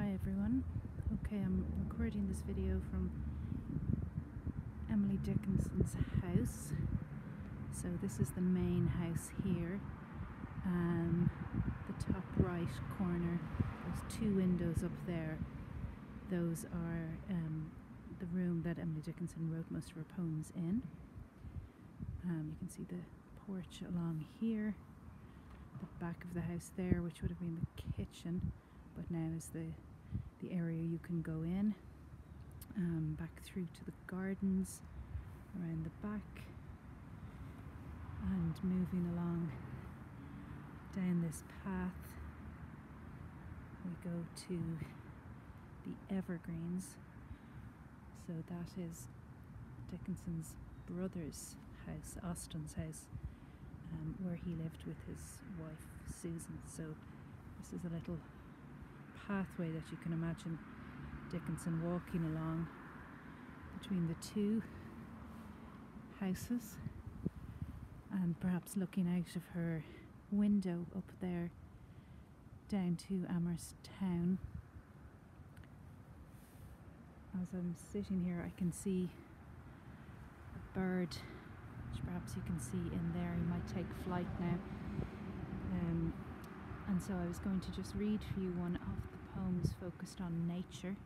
Hi everyone. Okay, I'm recording this video from Emily Dickinson's house. So this is the main house here. The top right corner, there's two windows up there. Those are the room that Emily Dickinson wrote most of her poems in. You can see the porch along here. The back of the house there, which would have been the kitchen, but now is the area you can go in. Back through to the gardens around the back, and moving along down this path we go to the evergreens. So that is Dickinson's brother's house, Austin's house, where he lived with his wife Susan. So this is a little pathway that you can imagine Dickinson walking along between the two houses, and perhaps looking out of her window up there down to Amherst town. As I'm sitting here, I can see a bird, which perhaps you can see in there. He might take flight now. And so I was going to just read for you one of the poems focused on nature.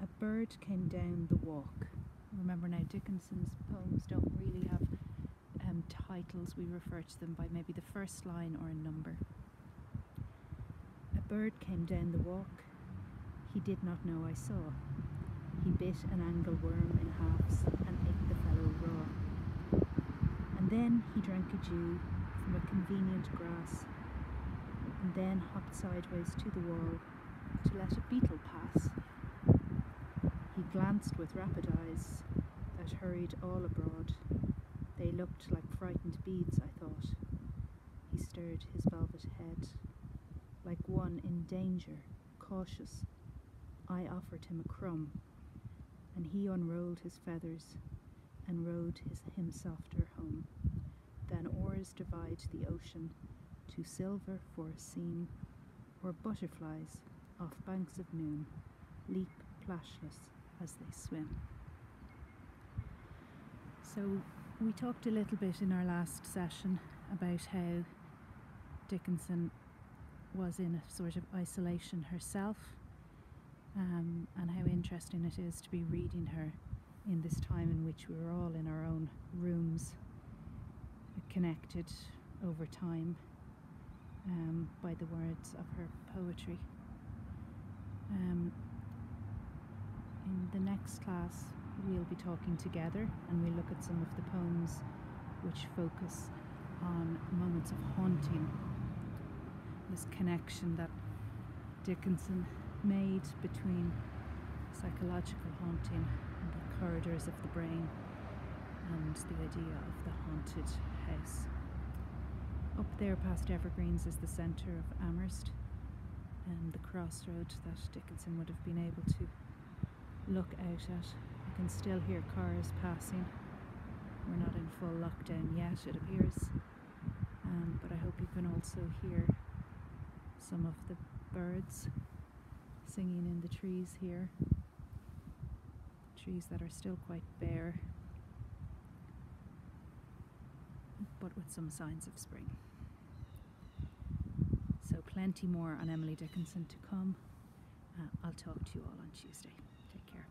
A bird came down the walk. Remember now, Dickinson's poems don't really have titles. We refer to them by maybe the first line or a number. A bird came down the walk. He did not know I saw. He bit an angleworm in halves and ate the fellow raw. And then he drank a dew from a convenient grass, and then hopped sideways to the wall to let a beetle pass. He glanced with rapid eyes that hurried all abroad. They looked like frightened beads, I thought. He stirred his velvet head, like one in danger, cautious. I offered him a crumb, and he unrolled his feathers and rode him softer home. Then oars divide the ocean to silver for a seam, or butterflies off banks of noon leap plashless as they swim. So we talked a little bit in our last session about how Dickinson was in a sort of isolation herself, and how interesting it is to be reading her in this time in which we were all in our own rooms, connected over time by the words of her poetry. In the next class we'll be talking together, and we'll look at some of the poems which focus on moments of haunting, this connection that Dickinson made between psychological haunting and the corridors of the brain and the idea of the haunted house. Up there past Evergreens is the centre of Amherst, and the crossroad that Dickinson would have been able to look out at. You can still hear cars passing. We're not in full lockdown yet, it appears, but I hope you can also hear some of the birds singing in the trees here, trees that are still quite bare, but with some signs of spring. So plenty more on Emily Dickinson to come. I'll talk to you all on Tuesday. Take care.